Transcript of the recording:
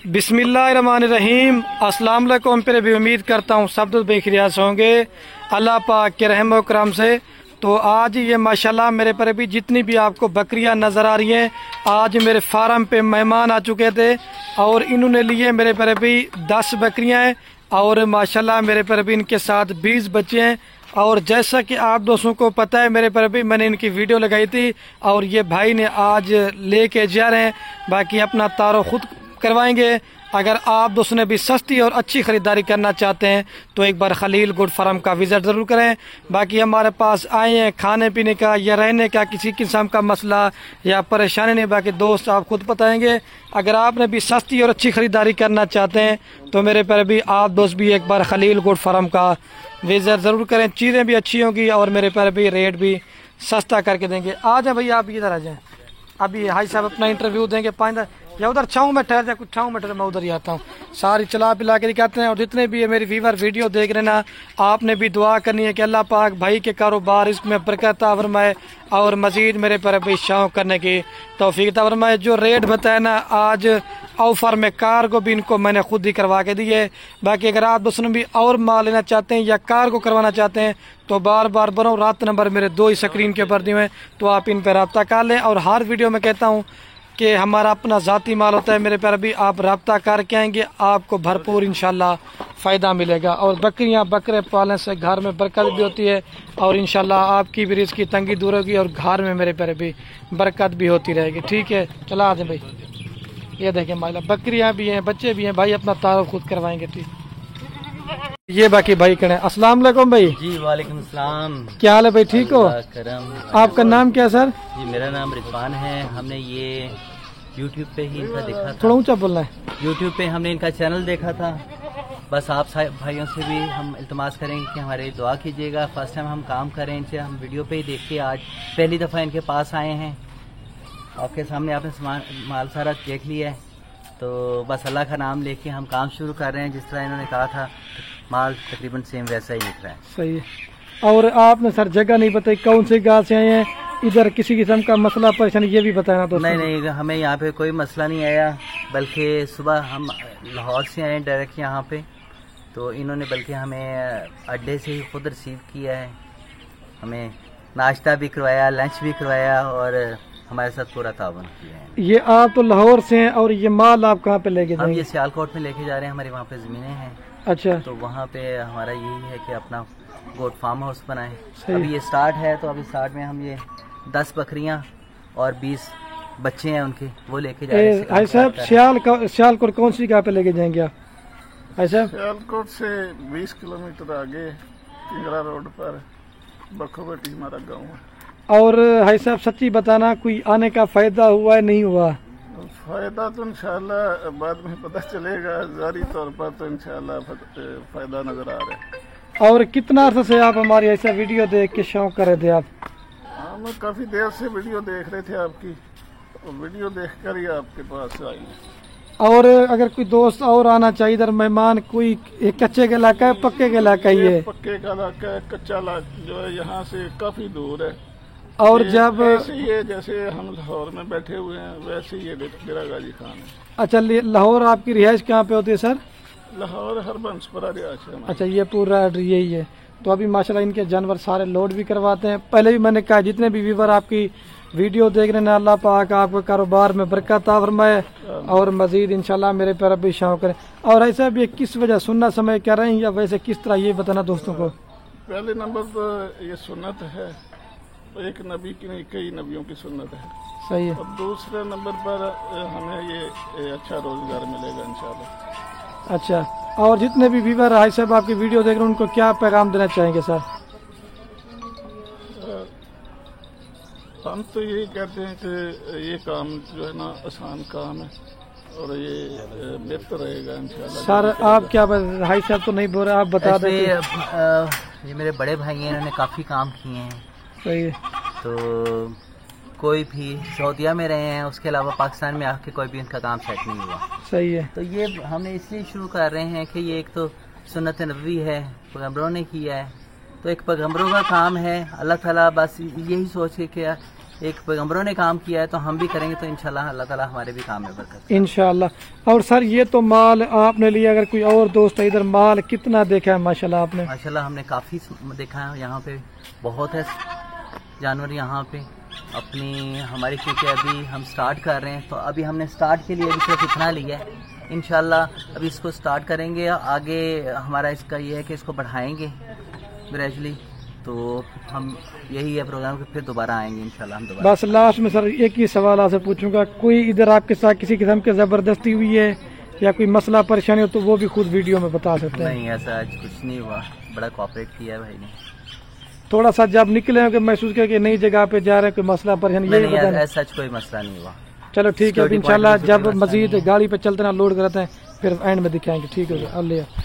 बिस्मिल्लाहिर्रहमानिर्रहीम। अस्सलाम वालेकुम। फिर भी उम्मीद करता हूँ सब दोस्त बेखिरियात होंगे अल्लाह पाक के रहम व करम से। तो आज ये माशाल्लाह मेरे पर भी जितनी भी आपको बकरियां नज़र आ रही हैं, आज मेरे फार्म पे मेहमान आ चुके थे और इन्होंने लिए मेरे पर भी 10 बकरियां हैं और माशाल्लाह मेरे पर भी इनके साथ 20 बच्चे हैं। और जैसा कि आप दोस्तों को पता है मेरे पर भी मैंने इनकी वीडियो लगाई थी और ये भाई ने आज लेके जा रहे हैं। बाकी अपना तारो खुद करवाएंगे। अगर आप दोस्तों ने भी सस्ती और अच्छी ख़रीदारी करना चाहते हैं तो एक बार खलील गुड फार्म का विज़िट ज़रूर करें। बाकी हमारे पास आए हैं खाने पीने का या रहने का किसी किस्म का मसला या परेशानी नहीं, बाकी दोस्त आप खुद बताएंगे। अगर आपने भी सस्ती और अच्छी ख़रीदारी करना चाहते हैं तो मेरे पर भी आप दोस्त भी एक बार खलील गुड फार्म का विज़िट ज़रूर करें। चीज़ें भी अच्छी होंगी और मेरे पर भी रेट भी सस्ता करके देंगे। आ जाए भैया, आप इधर आ जाएँ। अभी हाई साहब अपना इंटरव्यू देंगे 5 या उधर छाँव में ठहर जाए, कुछ छाँव में ठहर, मैं उधर ही आता हूँ। सारी चला पिला के दिखाते हैं। और जितने भी मेरी व्यूअर वीडियो देख रहे ना, आपने भी दुआ करनी है कि अल्लाह पाक भाई के कारोबार इसमें बरकत फरमाए और मज़ीद मेरे पर भी शौक़ करने की तौफीक फरमाए। जो रेट बताया ना आज ऑफर में कार को भी इनको मैंने खुद ही करवा के दी है। बाकी अगर आप दोस्तों भी और माल लेना चाहते हैं या कार को करवाना चाहते हैं तो बार बार बनाओ, रात नंबर मेरे 2 ही स्क्रीन के ऊपर दिए हैं, तो आप इन पर रब्ता कर लें। और हर वीडियो में कहता हूँ कि हमारा अपना ज़ाती माल होता है, मेरे पर भी आप रब्ता करके आएंगे, आपको भरपूर इंशाल्लाह फ़ायदा मिलेगा। और बकरियां बकरे पालने से घर में बरकत भी होती है और इंशाल्लाह आपकी भी रिज़्क़ की तंगी दूर होगी और घर में मेरे पर भी बरकत भी होती रहेगी। ठीक है, चला आ जाए भाई। ये देखें माइला बकरियां भी हैं, बच्चे भी हैं, भाई अपना तारुफ खुद करवाएंगे। ठीक, ये बाकी भाई करें। अस्सलाम वालेकुम भाई। जी वालेकुम सलाम। क्या हाल है भाई, ठीक हो? आपका नाम क्या है सर? जी मेरा नाम रिजवान है। हमने ये YouTube पे ही इनका देखा था। थोड़ा ऊंचा बोलना है। YouTube पे हमने इनका चैनल देखा था। बस आप भाइयों से भी हम इल्तमास करेंगे कि हमारी दुआ कीजिएगा। फर्स्ट टाइम हम काम कर रहे हैं इनसे, हम वीडियो पे ही देख के आज पहली दफ़ा इनके पास आए हैं। आपके सामने आपने माल सारा देख लिया है, तो बस अल्लाह का नाम लेके हम काम शुरू कर रहे हैं। जिस तरह इन्होंने कहा था माल तकरीबन सेम वैसा ही निकला है। सही है। और आपने सर जगह नहीं बताई, कौन सी गाँव से आए हैं, इधर किसी किस्म का मसला परेशानी ये भी बताना। तो नहीं, हमें यहाँ पे कोई मसला नहीं आया, बल्कि सुबह हम लाहौर से आए डायरेक्ट यहाँ पे, तो इन्होंने बल्कि हमें अड्डे से ही खुद रिसीव किया है। हमें नाश्ता भी करवाया, लंच भी करवाया और हमारे साथ पूरा तावन किया है। ये आप तो लाहौर से हैं और ये माल आप कहाँ पे लेके जाएंगे? हम ये सियालकोट में लेके जा रहे हैं, हमारे वहाँ पे ज़मीनें हैं। अच्छा, तो वहाँ पे हमारा यही है कि अपना गोट फार्म हाउस बनाएं। अभी ये स्टार्ट है, तो अभी स्टार्ट में हम ये 10 बकरियाँ और 20 बच्चे हैं उनके, वो लेके जा रहे हैं। भाई साहब सियालकोट कौन सी जगह पे लेके जाएंगे आप? भाई साहब सियालकोट से 20 किलोमीटर आगे पिंगरा रोड पर बखोबटी हमारा गाँव है। और भाई साहब सच्ची बताना, कोई आने का फायदा हुआ है नहीं हुआ? फायदा तो इंशाल्लाह बाद में पता चलेगा, जारी तौर पर तो इंशाल्लाह फायदा नजर आ रहा है। और कितना अर्सा से आप हमारी ऐसा वीडियो देख के शौक कर रहे थे आप? हम काफी देर से वीडियो देख रहे थे आपकी, तो वीडियो देखकर ही आपके पास आई। और अगर कोई दोस्त और आना चाहिए इधर मेहमान, कोई कच्चे का इलाका है पक्के का इलाका ही है? पक्के का इलाका है, कच्चा इलाका जो है यहाँ से काफी दूर है। और जब वैसे ये जैसे हम लाहौर में बैठे हुए हैं वैसे ये डेरा गाजी खान है। अच्छा, लाहौर आपकी रिहाइश कहाँ पे होती है सर? लाहौर हरबंसपुरा रिहाइश है। अच्छा, ये पूरा यही है। तो अभी माशाल्लाह इनके जानवर सारे लोड भी करवाते हैं। पहले भी मैंने कहा जितने भी व्यूवर आपकी वीडियो देख रहे हैं, अल्लाह पाक आपके कारोबार में बरकत फरमाए और मजीद इंशाल्लाह मेरे पर भी शौक करें। और ऐसा भी किस वजह सुन्नत समय कर रहे हैं या वैसे किस तरह, ये बताना दोस्तों को। पहले नंबर पर ये सुन्नत है, एक नबी की नहीं कई नबियों की सुन्नत है। सही है। और दूसरे नंबर पर हमें ये अच्छा रोजगार मिलेगा इंशाल्लाह। अच्छा, और जितने भी व्यूअर भाई साहब आपकी वीडियो देख रहे हैं उनको क्या पैगाम देना चाहेंगे सर? हम तो यही कहते हैं कि ये काम जो है ना आसान काम है और ये बेहतर रहेगा इंशाल्लाह। सर आप क्या भाई साहब तो नहीं बोल रहे, आप बता दें। ये मेरे बड़े भाई हैं, इन्होंने काफ़ी काम किए हैं। सही है। तो कोई भी सऊदीया में रहे हैं, उसके अलावा पाकिस्तान में आके कोई भी इनका काम सेट नहीं हुआ। सही है। तो ये हमने इसलिए शुरू कर रहे हैं कि ये एक तो सुन्नत नबवी है, पैगम्बरों ने किया है, तो एक पैगम्बरों का काम है। अल्लाह ताला बस यही सोच के एक पैगंबरों ने काम किया है तो हम भी करेंगे, तो इंशाल्लाह अल्लाह ताला हमारे भी काम में बरकत। इंशाल्लाह। और सर ये तो माल आपने लिया, अगर कोई और दोस्त है इधर, माल कितना देखा है माशाल्लाह आपने? माशाल्लाह हमने काफी देखा है, यहाँ पे बहुत है जानवर यहाँ पे अपनी हमारी, क्योंकि अभी हम स्टार्ट कर रहे हैं तो अभी हमने स्टार्ट के लिए भी सिर्फ इतना लिया है। इंशाल्लाह अभी इसको स्टार्ट करेंगे, आगे हमारा इसका ये है कि इसको बढ़ाएंगे ग्रेजुअली, तो हम यही है प्रोग्राम के फिर दोबारा आएंगे इंशाल्लाह हम दोबारा। बस लास्ट में सर एक ही सवाल आपसे पूछूंगा, कोई इधर आपके साथ किसी किस्म की जबरदस्ती हुई है या कोई मसला परेशानी हो तो वो भी खुद वीडियो में बता सकते हैं? नहीं, ऐसा आज कुछ नहीं हुआ, बड़ा कोऑपरेट किया है भाई ने। थोड़ा सा जब निकले हो कि महसूस किया कि नई जगह पे जा रहे हैं, कोई मसला परेशानी? नहीं, ऐसा कोई मसला नहीं हुआ। चलो ठीक है, इंशाल्लाह जब मजीद गाड़ी पे चलते ना लोड करते हैं फिर एंड में दिखाएंगे। ठीक है अल्लाह।